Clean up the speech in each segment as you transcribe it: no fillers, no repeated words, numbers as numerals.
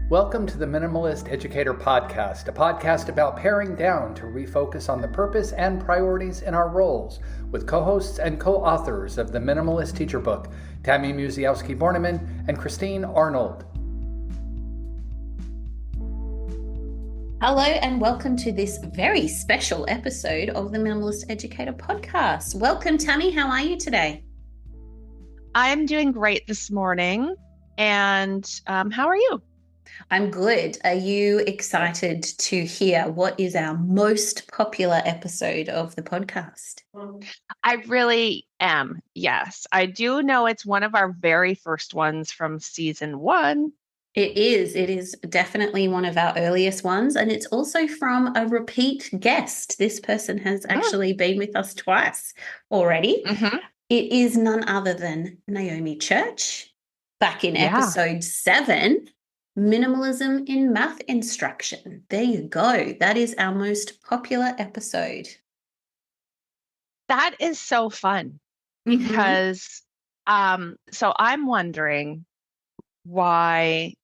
Welcome to the Minimalist Educator Podcast, a podcast about paring down to refocus on the purpose and priorities in our roles, with co-hosts and co-authors of the Minimalist Teacher Book, Tammy Musiowski-Borneman and Christine Arnold. Hello and welcome to this very special episode of the Minimalist Educator Podcast. Welcome, Tammy. How are you today? I'm doing great this morning. And how are you? I'm good. Are you excited to hear what is our most popular episode of the podcast? I really am. Yes, I do know it's one of our very first ones from season 1. It is. It is definitely one of our earliest ones. And it's also from a repeat guest. This person has actually been with us twice already. Mm-hmm. It is none other than Naomi Church. Back in episode 7, Minimalism in Math Instruction. There you go. That is our most popular episode. That is so fun because, so I'm wondering why,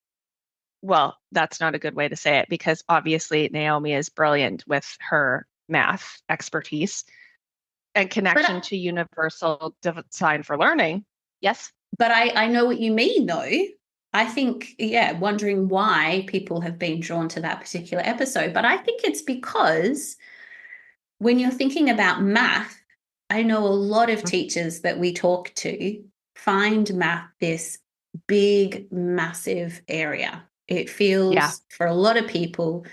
well, that's not a good way to say it because obviously Naomi is brilliant with her math expertise and connection to universal design for learning. Yes. But I know what you mean, though. I think, wondering why people have been drawn to that particular episode. But I think it's because when you're thinking about math, I know a lot of teachers that we talk to find math this big, massive area. It feels for a lot of people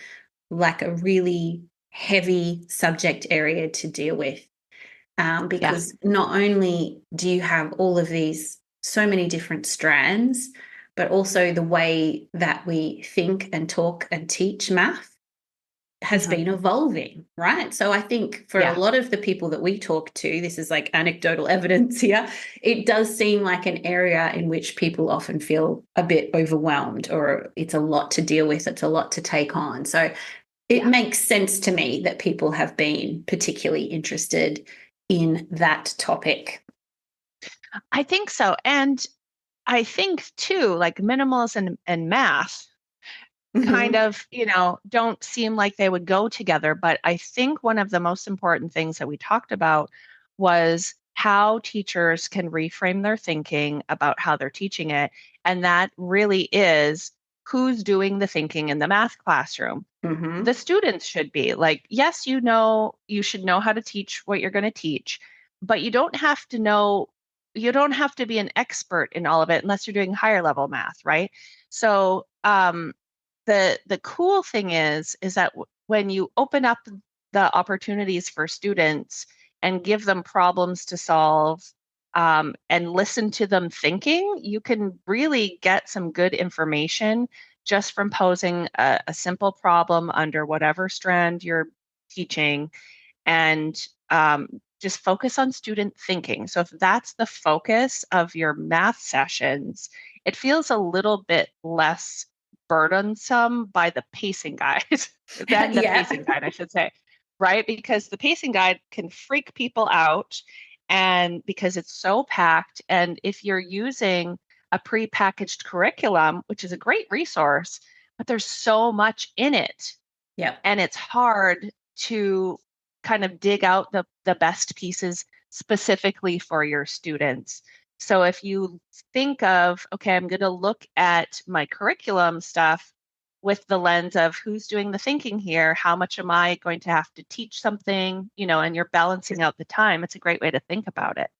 like a really heavy subject area to deal with. Because not only do you have all of these so many different strands, but also the way that we think and talk and teach math has been evolving, right? So I think for a lot of the people that we talk to, this is like anecdotal evidence here, it does seem like an area in which people often feel a bit overwhelmed or it's a lot to deal with, it's a lot to take on. So it makes sense to me that people have been particularly interested in that topic. I think so. And I think too, like minimalism and math kind of, don't seem like they would go together. But I think one of the most important things that we talked about was how teachers can reframe their thinking about how they're teaching it. And that really is who's doing the thinking in the math classroom. The students should be like, yes, you should know how to teach what you're going to teach, but you don't have to be an expert in all of it unless you're doing higher level math, right? So the cool thing is that when you open up the opportunities for students and give them problems to solve and listen to them thinking, you can really get some good information just from posing a simple problem under whatever strand you're teaching and just focus on student thinking. So if that's the focus of your math sessions, it feels a little bit less burdensome by the pacing guide than the pacing guide, I should say, right? Because the pacing guide can freak people out and because it's so packed. And if you're using a prepackaged curriculum, which is a great resource, but there's so much in it. And it's hard to kind of dig out the best pieces specifically for your students. So if you think of, okay, I'm going to look at my curriculum stuff with the lens of who's doing the thinking here, how much am I going to have to teach something, and you're balancing out the time, it's a great way to think about it.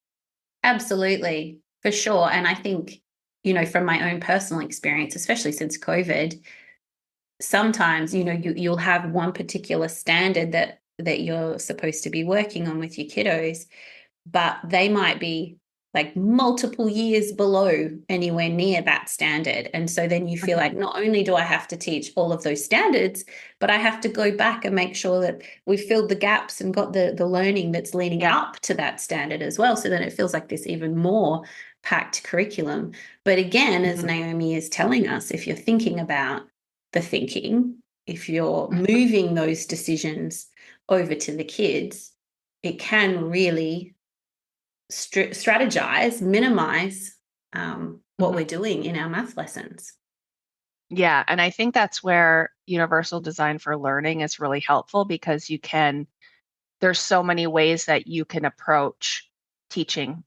Absolutely, for sure. And I think, from my own personal experience, especially since COVID, sometimes, you'll have one particular standard that you're supposed to be working on with your kiddos, but they might be like multiple years below anywhere near that standard. And so then you feel like not only do I have to teach all of those standards, but I have to go back and make sure that we've filled the gaps and got the learning that's leading up to that standard as well. So then it feels like this even more packed curriculum. But again, as Naomi is telling us, if you're thinking about the thinking, if you're moving those decisions over to the kids, it can really strategize, minimize what we're doing in our math lessons. Yeah. And I think that's where universal design for learning is really helpful, because there's so many ways that you can approach teaching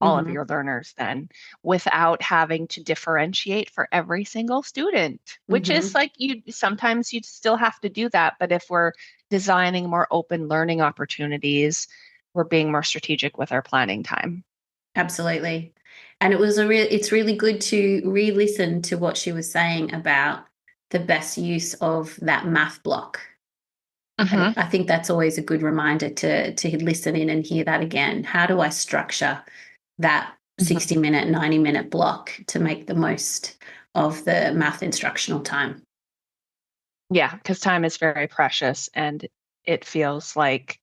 all of Hmm. your learners then, without having to differentiate for every single student, which is Hmm. like, sometimes you still have to do that. But if we're designing more open learning opportunities, we're being more strategic with our planning time. Absolutely. And it's really good to re-listen to what she was saying about the best use of that math block. Hmm. I think that's always a good reminder to listen in and hear that again. How do I structure that Hmm. 60-minute, 90-minute block to make the most of the math instructional time? Yeah, because time is very precious, and it feels like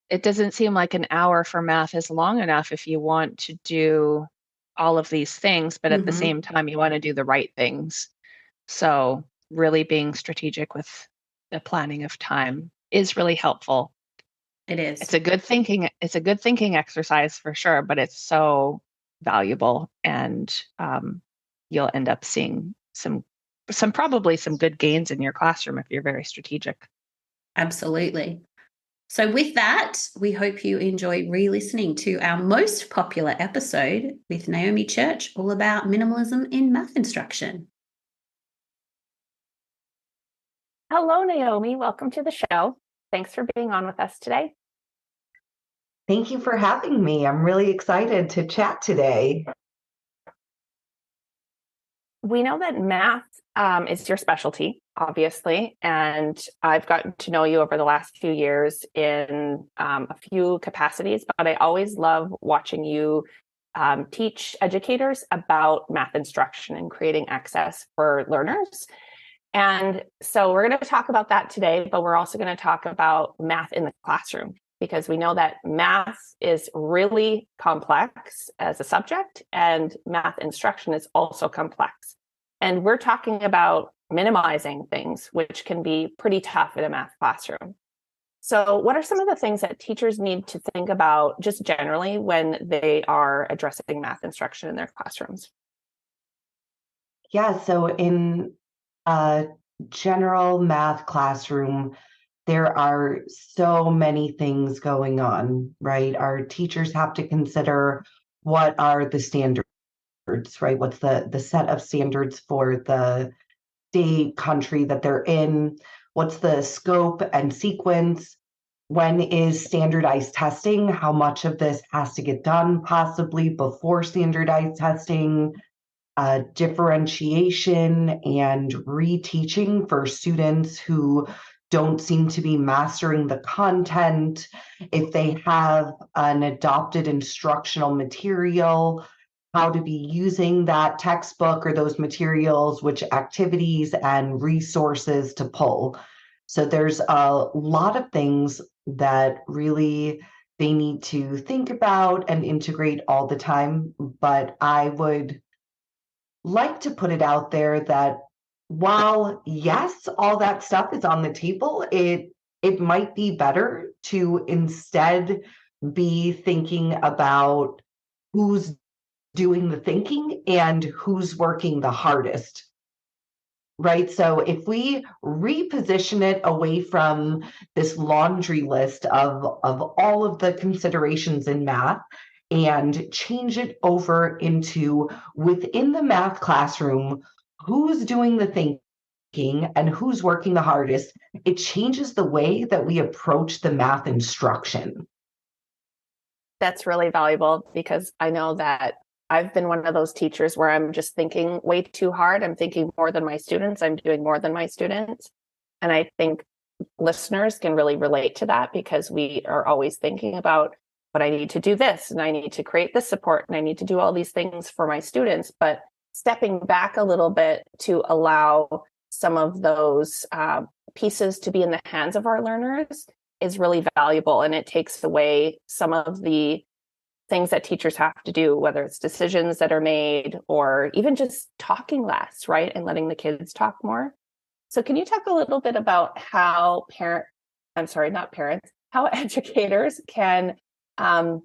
it doesn't seem like an hour for math is long enough if you want to do all of these things, but at the Hmm. same time, you want to do the right things. So, really being strategic with the planning of time is really helpful. It is. It's a good thinking exercise for sure, but it's so valuable, and you'll end up seeing probably some good gains in your classroom if you're very strategic. Absolutely. So, with that, we hope you enjoy re listening to our most popular episode with Naomi Church, all about minimalism in math instruction. Hello, Naomi. Welcome to the show. Thanks for being on with us today. Thank you for having me. I'm really excited to chat today. We know that math is your specialty, obviously, and I've gotten to know you over the last few years in a few capacities, but I always love watching you teach educators about math instruction and creating access for learners. And so we're going to talk about that today, but we're also going to talk about math in the classroom, because we know that math is really complex as a subject, and math instruction is also complex. And we're talking about minimizing things, which can be pretty tough in a math classroom. So what are some of the things that teachers need to think about just generally when they are addressing math instruction in their classrooms? Yeah, so in a general math classroom, there are so many things going on, right? Our teachers have to consider what are the standards, right? What's the set of standards for the state, country that they're in? What's the scope and sequence? When is standardized testing? How much of this has to get done possibly before standardized testing? Differentiation and reteaching for students who don't seem to be mastering the content. If they have an adopted instructional material, how to be using that textbook or those materials, which activities and resources to pull. So there's a lot of things that really they need to think about and integrate all the time. But I would like to put it out there that while yes, all that stuff is on the table, it might be better to instead be thinking about who's doing the thinking and who's working the hardest. Right. So if we reposition it away from this laundry list of all of the considerations in math and change it over into within the math classroom, who's doing the thinking and who's working the hardest, it changes the way that we approach the math instruction. That's really valuable, because I know that I've been one of those teachers where I'm just thinking way too hard. I'm thinking more than my students. I'm doing more than my students. And I think listeners can really relate to that, because we are always thinking about, but I need to do this and I need to create this support and I need to do all these things for my students. But stepping back a little bit to allow some of those pieces to be in the hands of our learners is really valuable. And it takes away some of the things that teachers have to do, whether it's decisions that are made or even just talking less, right? And letting the kids talk more. So can you talk a little bit about how how educators can, or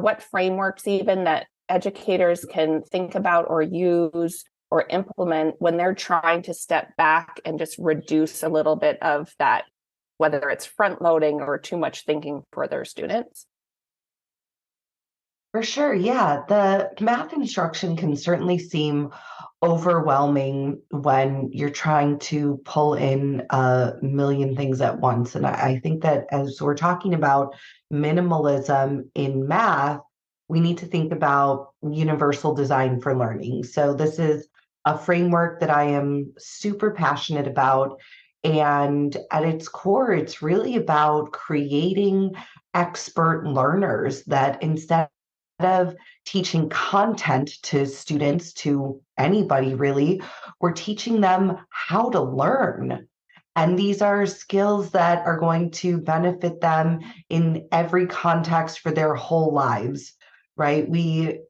what frameworks even that educators can think about or use or implement when they're trying to step back and just reduce a little bit of that, whether it's front loading or too much thinking for their students? For sure, yeah. The math instruction can certainly seem overwhelming when you're trying to pull in a million things at once. And I think that as we're talking about minimalism in math, we need to think about universal design for learning. So this is a framework that I am super passionate about. And at its core, it's really about creating expert learners that instead of teaching content to students, to anybody really, we're teaching them how to learn. And these are skills that are going to benefit them in every context for their whole lives, right? We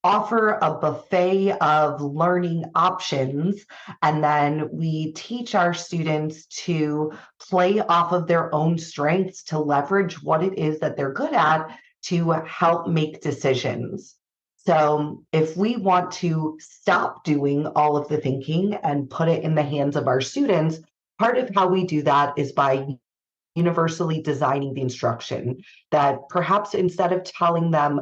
offer a buffet of learning options, and then we teach our students to play off of their own strengths to leverage what it is that they're good at to help make decisions. So if we want to stop doing all of the thinking and put it in the hands of our students, part of how we do that is by universally designing the instruction, that perhaps instead of telling them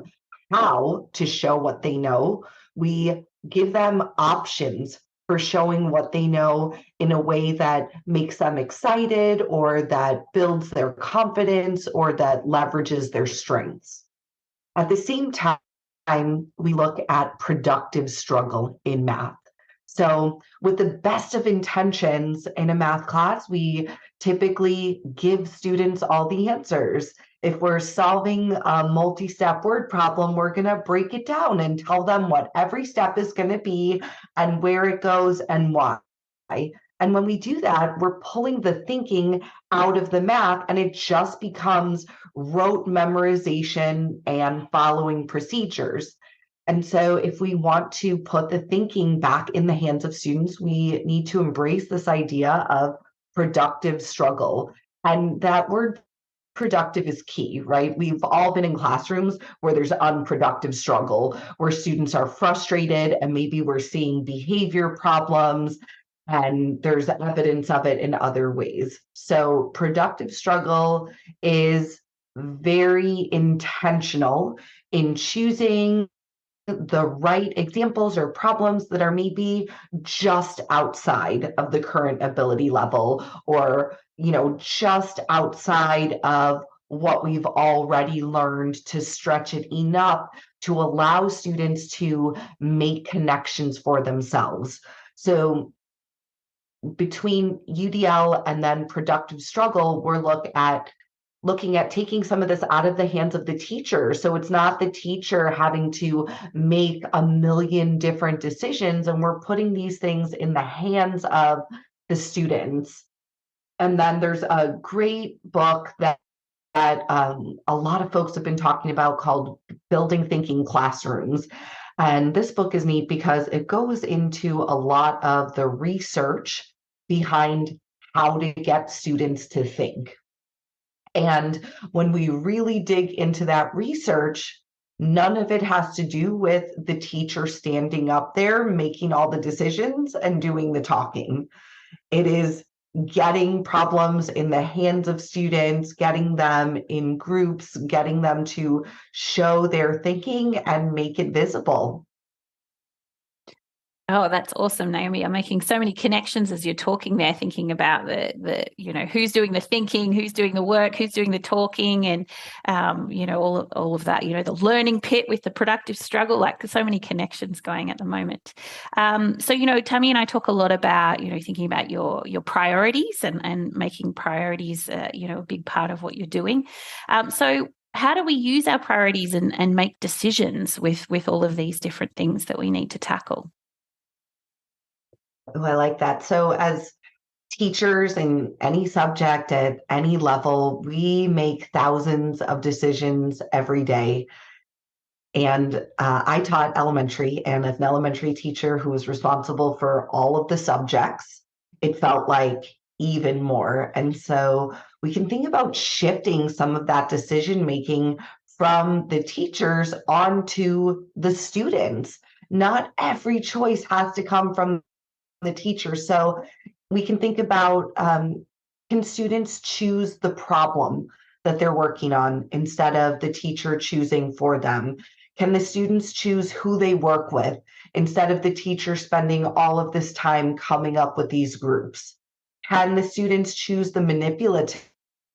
how to show what they know, we give them options for showing what they know in a way that makes them excited or that builds their confidence or that leverages their strengths. At the same time, we look at productive struggle in math. So, with the best of intentions in a math class, we typically give students all the answers. If we're solving a multi-step word problem, we're going to break it down and tell them what every step is going to be and where it goes and why. And when we do that, we're pulling the thinking out of the math, and it just becomes rote memorization and following procedures. And so if we want to put the thinking back in the hands of students, we need to embrace this idea of productive struggle. And that word productive is key, right? We've all been in classrooms where there's unproductive struggle, where students are frustrated and maybe we're seeing behavior problems, and there's evidence of it in other ways. So productive struggle is very intentional in choosing the right examples or problems that are maybe just outside of the current ability level, or just outside of what we've already learned, to stretch it enough to allow students to make connections for themselves. So between UDL and then productive struggle, we're looking at taking some of this out of the hands of the teacher. So it's not the teacher having to make a million different decisions, and we're putting these things in the hands of the students. And then there's a great book that a lot of folks have been talking about called Building Thinking Classrooms. And this book is neat because it goes into a lot of the research behind how to get students to think. And when we really dig into that research, none of it has to do with the teacher standing up there making all the decisions and doing the talking. It is getting problems in the hands of students, getting them in groups, getting them to show their thinking and make it visible. Oh, that's awesome, Naomi. I'm making so many connections as you're talking there, thinking about the who's doing the thinking, who's doing the work, who's doing the talking, and all of that. The learning pit with the productive struggle. Like, there's so many connections going at the moment. So Tammy and I talk a lot about thinking about your priorities and making priorities a big part of what you're doing. So how do we use our priorities and make decisions with all of these different things that we need to tackle? Oh, I like that. So as teachers in any subject at any level, we make thousands of decisions every day. And I taught elementary, and as an elementary teacher who was responsible for all of the subjects, it felt like even more. And so we can think about shifting some of that decision making from the teachers onto the students. Not every choice has to come from the teacher. So we can think about, can students choose the problem that they're working on instead of the teacher choosing for them? Can the students choose who they work with instead of the teacher spending all of this time coming up with these groups? Can the students choose the manipulative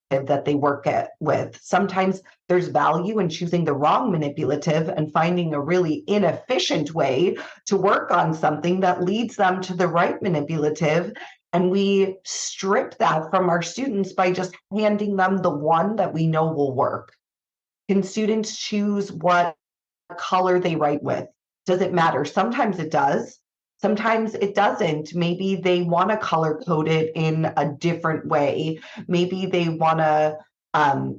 that they with? Sometimes there's value in choosing the wrong manipulative and finding a really inefficient way to work on something that leads them to the right manipulative. And we strip that from our students by just handing them the one that we know will work. Can students choose what color they write with? Does it matter? Sometimes it does. Sometimes it doesn't. Maybe they want to color code it in a different way. Maybe they want to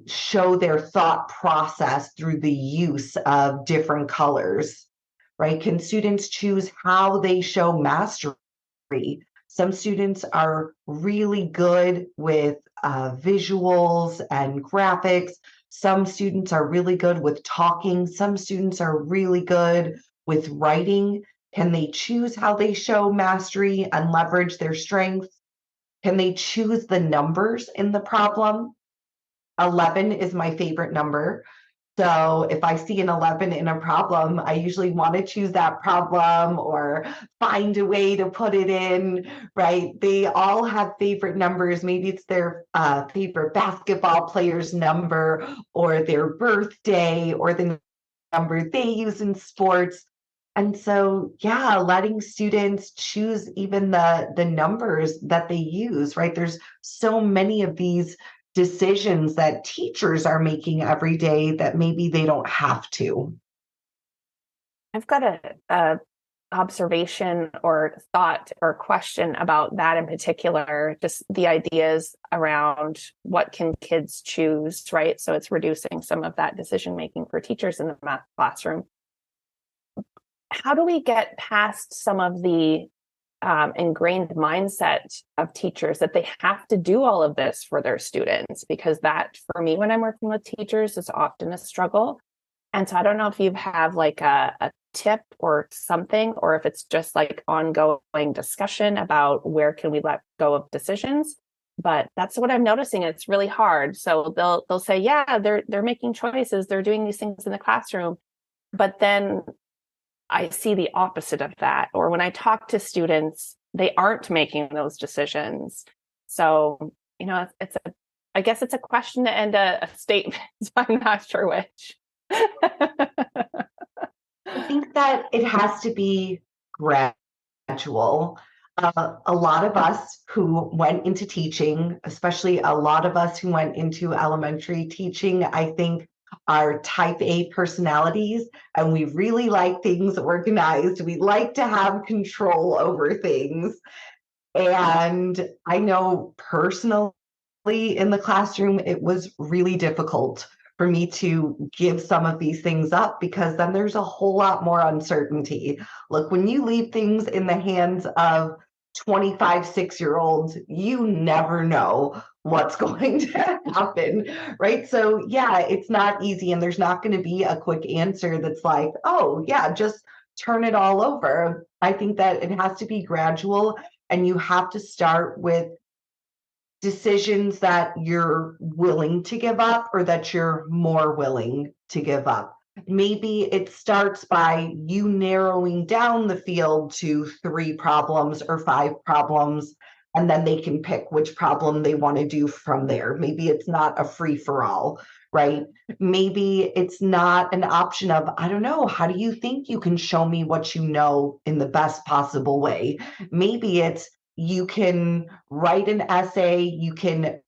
show their thought process through the use of different colors, right? Can students choose how they show mastery? Some students are really good with visuals and graphics. Some students are really good with talking. Some students are really good with writing. Can they choose how they show mastery and leverage their strengths? Can they choose the numbers in the problem? 11 is my favorite number. So if I see an 11 in a problem, I usually want to choose that problem or find a way to put it in, right? They all have favorite numbers. Maybe it's their favorite basketball player's number or their birthday or the number they use in sports. And so, yeah, letting students choose even the numbers that they use, right? There's so many of these decisions that teachers are making every day that maybe they don't have to. I've got a observation or thought or question about that in particular, just the ideas around what can kids choose, right? So it's reducing some of that decision making for teachers in the math classroom. How do we get past some of the ingrained mindset of teachers that they have to do all of this for their students? Because that, for me, when I'm working with teachers, is often a struggle. And so I don't know if you have like a tip or something, or if it's just like ongoing discussion about where can we let go of decisions. But that's what I'm noticing. It's really hard. So they'll say, yeah, they're making choices, they're doing these things in the classroom, but then I see the opposite of that. Or when I talk to students, they aren't making those decisions. So, I guess it's a question and a statement. So I'm not sure which. I think that it has to be gradual. A lot of us who went into teaching, especially a lot of us who went into elementary teaching, I think are type A personalities, and we really like things organized. We like to have control over things. And I know personally in the classroom, it was really difficult for me to give some of these things up because then there's a whole lot more uncertainty. Look, when you leave things in the hands of 25, 6-year-olds, you never know what's going to happen, right? So yeah, it's not easy, and there's not going to be a quick answer that's like, oh yeah, just turn it all over. I think that it has to be gradual, and you have to start with decisions that you're willing to give up or that you're more willing to give up. Maybe it starts by you narrowing down the field to 3 problems or 5 problems, and then they can pick which problem they want to do from there. Maybe it's not a free for all, right? Maybe it's not an option of, I don't know, how do you think you can show me what you know in the best possible way? Maybe it's you can write an essay, you can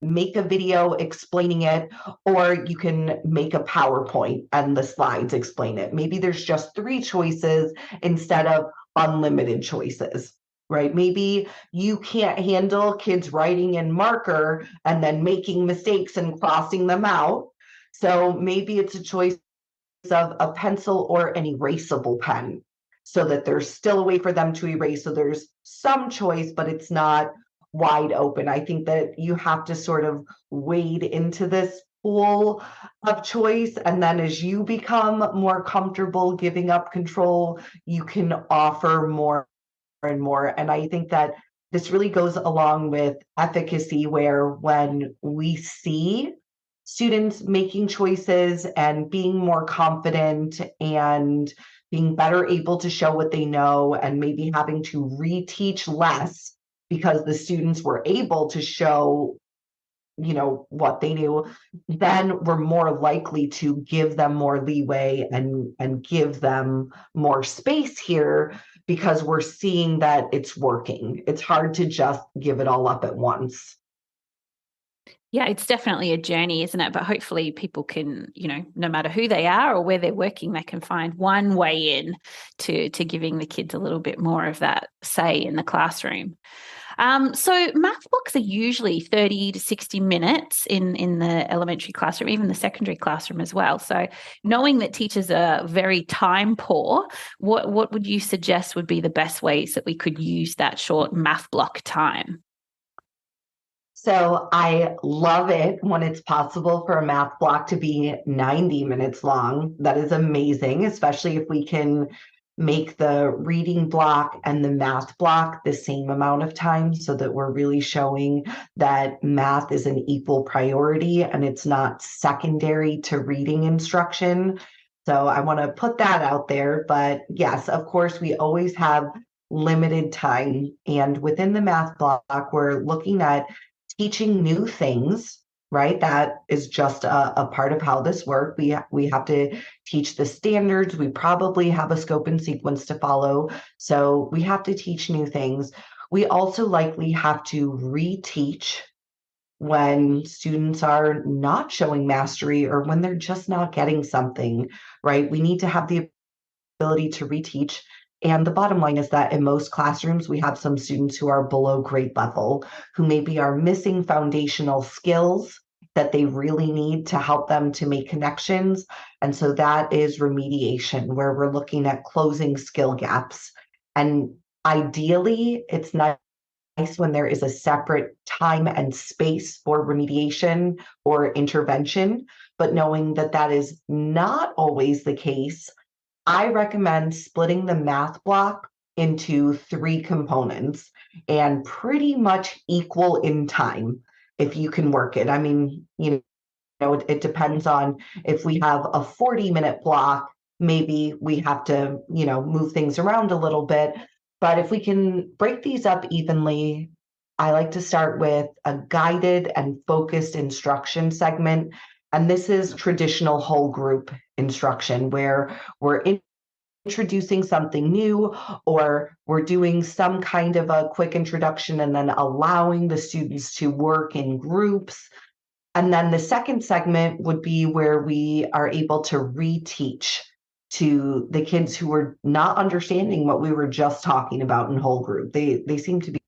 make a video explaining it, or you can make a PowerPoint and the slides explain it. Maybe there's just 3 choices instead of unlimited choices, right? Maybe you can't handle kids writing in marker and then making mistakes and crossing them out. So maybe it's a choice of a pencil or an erasable pen, so that there's still a way for them to erase. So there's some choice, but it's not wide open. I think that you have to sort of wade into this tool of choice. And then as you become more comfortable giving up control, you can offer more and more. And I think that this really goes along with efficacy, where when we see students making choices and being more confident and being better able to show what they know, and maybe having to reteach less because the students were able to show what they knew, then we're more likely to give them more leeway and give them more space here, because we're seeing that it's working. It's hard to just give it all up at once. Yeah, it's definitely a journey, isn't it? But hopefully people can, no matter who they are or where they're working, they can find one way in to giving the kids a little bit more of that say in the classroom. So math blocks are usually 30 to 60 minutes in the elementary classroom, even the secondary classroom as well. So knowing that teachers are very time poor, what would you suggest would be the best ways that we could use that short math block time? So I love it when it's possible for a math block to be 90 minutes long. That is amazing, especially if we can make the reading block and the math block the same amount of time, so that we're really showing that math is an equal priority and it's not secondary to reading instruction. So I want to put that out there. But yes, of course, we always have limited time. And within the math block, we're looking at teaching new things, right? That is just a part of how this works. We have to teach the standards. We probably have a scope and sequence to follow. So we have to teach new things. We also likely have to reteach when students are not showing mastery or when they're just not getting something, right? We need to have the ability to reteach. And the bottom line is that in most classrooms, we have some students who are below grade level, who maybe are missing foundational skills that they really need to help them to make connections. And so that is remediation, where we're looking at closing skill gaps. And ideally, it's nice when there is a separate time and space for remediation or intervention, but knowing that that is not always the case, I recommend splitting the math block into 3 components and pretty much equal in time if you can work it. I mean, it depends on if we have a 40-minute block, maybe we have to, move things around a little bit. But if we can break these up evenly, I like to start with a guided and focused instruction segment. And this is traditional whole group instruction, where we're introducing something new, or we're doing some kind of a quick introduction and then allowing the students to work in groups. And then the second segment would be where we are able to reteach to the kids who were not understanding what we were just talking about in whole group. They seem to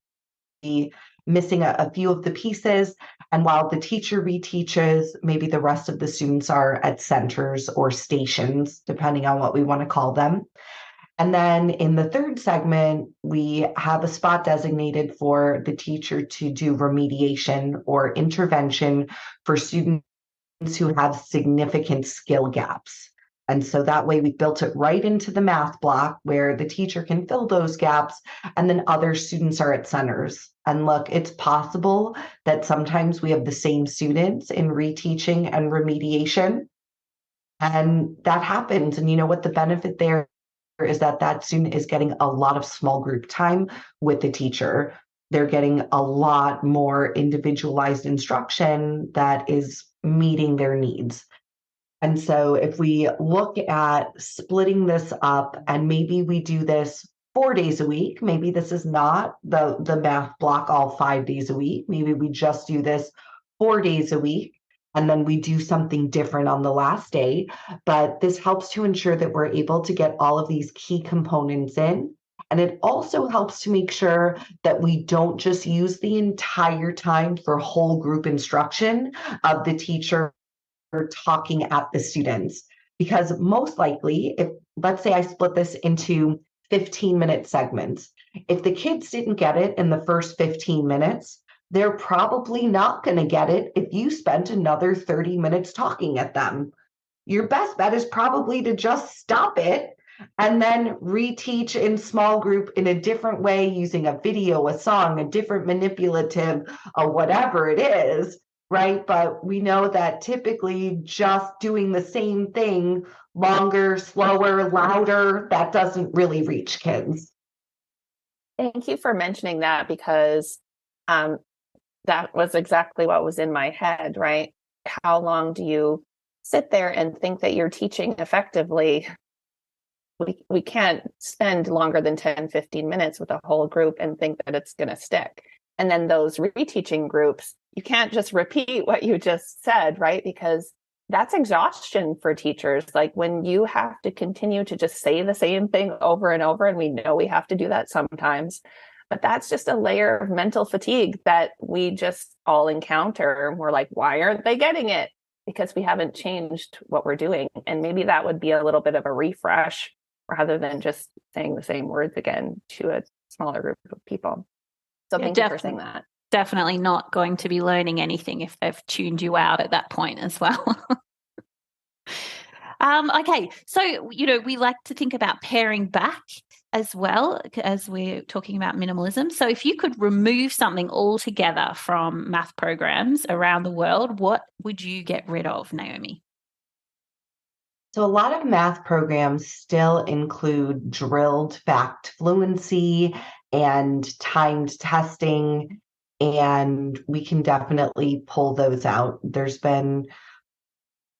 be missing a few of the pieces. And while the teacher reteaches, maybe the rest of the students are at centers or stations, depending on what we want to call them. And then in the third segment, we have a spot designated for the teacher to do remediation or intervention for students who have significant skill gaps. And so that way we built it right into the math block, where the teacher can fill those gaps, and then other students are at centers. And look, it's possible that sometimes we have the same students in reteaching and remediation, and that happens. And you know what? The benefit there is that student is getting a lot of small group time with the teacher. They're getting a lot more individualized instruction that is meeting their needs. And so if we look at splitting this up, and maybe we do this 4 days a week, maybe this is not the math block all 5 days a week. Maybe we just do this 4 days a week, and then we do something different on the last day. But this helps to ensure that we're able to get all of these key components in. And it also helps to make sure that we don't just use the entire time for whole group instruction of the teacher talking at the students. Because most likely, if let's say I split this into 15-minute segments, if the kids didn't get it in the first 15 minutes, they're probably not going to get it if you spent another 30 minutes talking at them. Your best bet is probably to just stop it and then reteach in small group in a different way, using a video, a song, a different manipulative, whatever it is, right? But we know that typically just doing the same thing longer, slower, louder, that doesn't really reach kids. Thank you for mentioning that, because that was exactly what was in my head, right? How long do you sit there and think that you're teaching effectively? We can't spend longer than 10, 15 minutes with a whole group and think that it's going to stick. And then those reteaching groups, you can't just repeat what you just said, right? Because that's exhaustion for teachers. Like when you have to continue to just say the same thing over and over, and we know we have to do that sometimes, but that's just a layer of mental fatigue that we just all encounter. We're like, why aren't they getting it? Because we haven't changed what we're doing. And maybe that would be a little bit of a refresh rather than just saying the same words again to a smaller group of people. So thank you for saying that. Definitely not going to be learning anything if they've tuned you out at that point as well. Okay, so, we like to think about paring back as well as we're talking about minimalism. So if you could remove something altogether from math programs around the world, what would you get rid of, Naomi? So a lot of math programs still include drilled fact fluency and timed testing, and we can definitely pull those out. There's been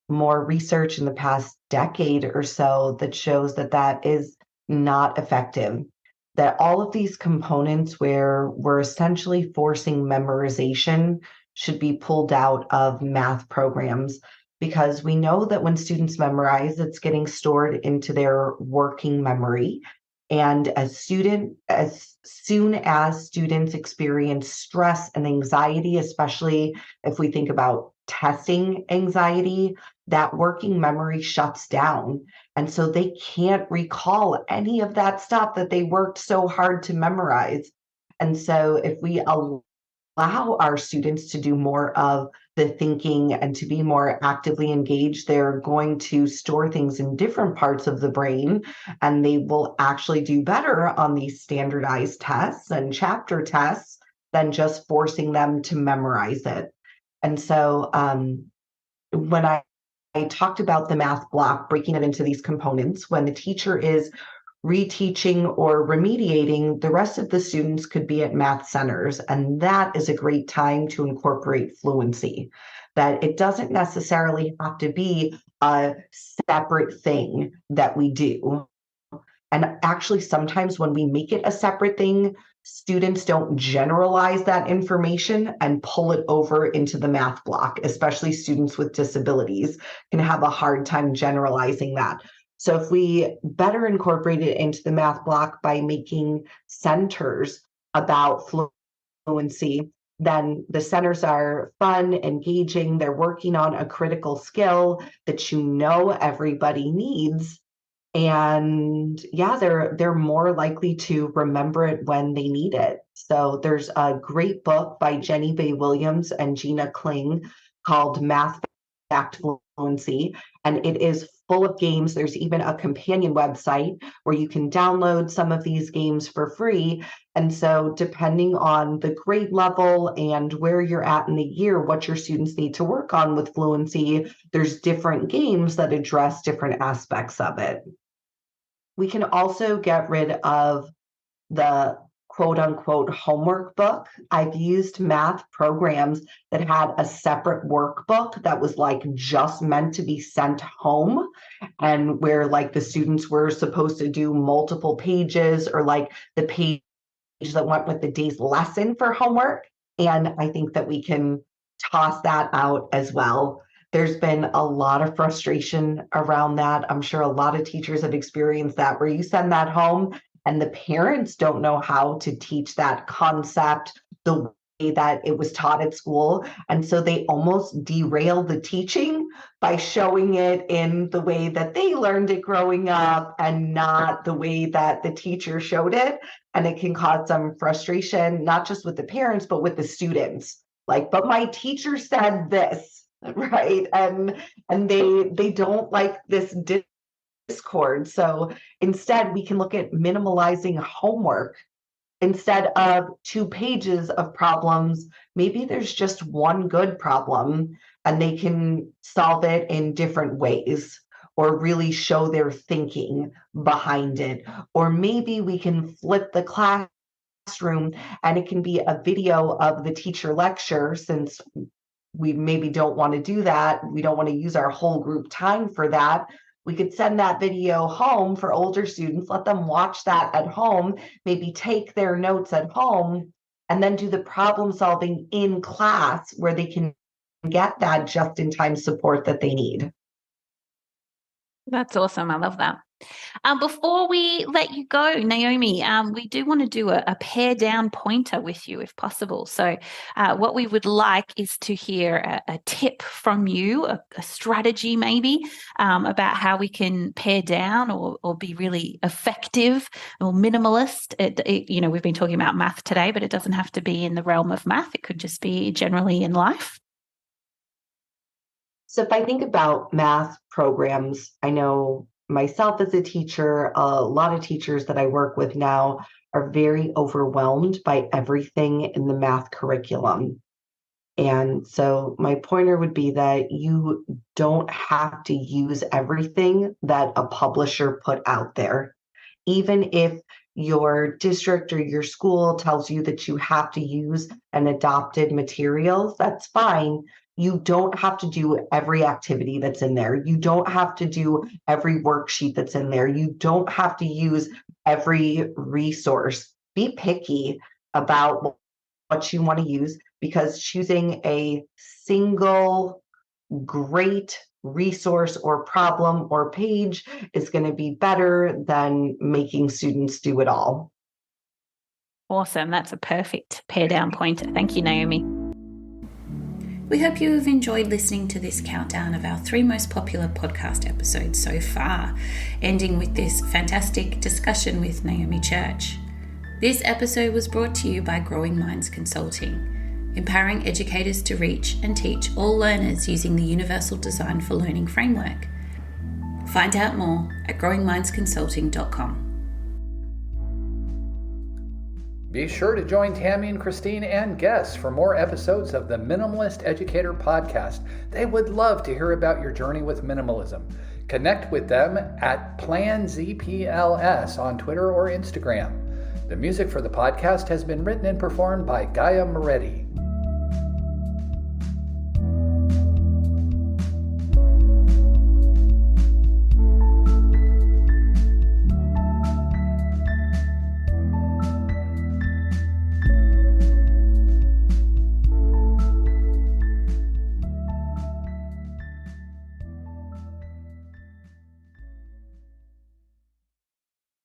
more research in the past decade or so that shows that that is not effective, that all of these components where we're essentially forcing memorization should be pulled out of math programs, because we know that when students memorize, it's getting stored into their working memory. And as soon as students experience stress and anxiety, especially if we think about testing anxiety, that working memory shuts down. And so they can't recall any of that stuff that they worked so hard to memorize. And so if we allow our students to do more of the thinking and to be more actively engaged, they're going to store things in different parts of the brain, and they will actually do better on these standardized tests and chapter tests than just forcing them to memorize it. And so when I talked about the math block, breaking it into these components, when the teacher is reteaching or remediating, the rest of the students could be at math centers. And that is a great time to incorporate fluency, that it doesn't necessarily have to be a separate thing that we do. And actually, sometimes when we make it a separate thing, students don't generalize that information and pull it over into the math block, especially students with disabilities can have a hard time generalizing that. So if we better incorporate it into the math block by making centers about fluency, then the centers are fun, engaging, they're working on a critical skill that everybody needs. And yeah, they're more likely to remember it when they need it. So there's a great book by Jenny Bay Williams and Gina Kling called Math Fact Fluency, and it is full of games. There's even a companion website where you can download some of these games for free. And so depending on the grade level and where you're at in the year, what your students need to work on with fluency, there's different games that address different aspects of it. We can also get rid of the quote unquote homework book. I've used math programs that had a separate workbook that was like just meant to be sent home, and where like the students were supposed to do multiple pages, or like the page that went with the day's lesson for homework. And I think that we can toss that out as well. There's been a lot of frustration around that. I'm sure a lot of teachers have experienced that, where you send that home and the parents don't know how to teach that concept the that it was taught at school. And so they almost derail the teaching by showing it in the way that they learned it growing up and not the way that the teacher showed it. And it can cause some frustration, not just with the parents, but with the students. Like, but my teacher said this, right? And they don't like this discord. So instead, we can look at minimalizing homework. Instead of 2 pages of problems, maybe there's just one good problem and they can solve it in different ways or really show their thinking behind it. Or maybe we can flip the classroom and it can be a video of the teacher lecture, since we maybe don't want to do that. We don't want to use our whole group time for that. We could send that video home for older students, let them watch that at home, maybe take their notes at home, and then do the problem solving in class where they can get that just-in-time support that they need. That's awesome. I love that. Before we let you go, Naomi, we do want to do a pare down pointer with you if possible. So what we would like is to hear a tip from you, a strategy maybe, about how we can pare down or be really effective or minimalist. We've been talking about math today, but it doesn't have to be in the realm of math. It could just be generally in life. So if I think about math programs, I know myself as a teacher, a lot of teachers that I work with now are very overwhelmed by everything in the math curriculum. And so my pointer would be that you don't have to use everything that a publisher put out there. Even if your district or your school tells you that you have to use an adopted materials, that's fine. You don't have to do every activity that's in there. You don't have to do every worksheet that's in there. You don't have to use every resource. Be picky about what you want to use, because choosing a single great resource or problem or page is going to be better than making students do it all. Awesome. That's a perfect pare down pointer. Thank you, Naomi. We hope you have enjoyed listening to this countdown of our 3 most popular podcast episodes so far, ending with this fantastic discussion with Naomi Church. This episode was brought to you by Growing Minds Consulting, empowering educators to reach and teach all learners using the Universal Design for Learning framework. Find out more at growingmindsconsulting.com. Be sure to join Tammy and Christine and guests for more episodes of the Minimalist Educator Podcast. They would love to hear about your journey with minimalism. Connect with them at PlanZPLS on Twitter or Instagram. The music for the podcast has been written and performed by Gaia Moretti.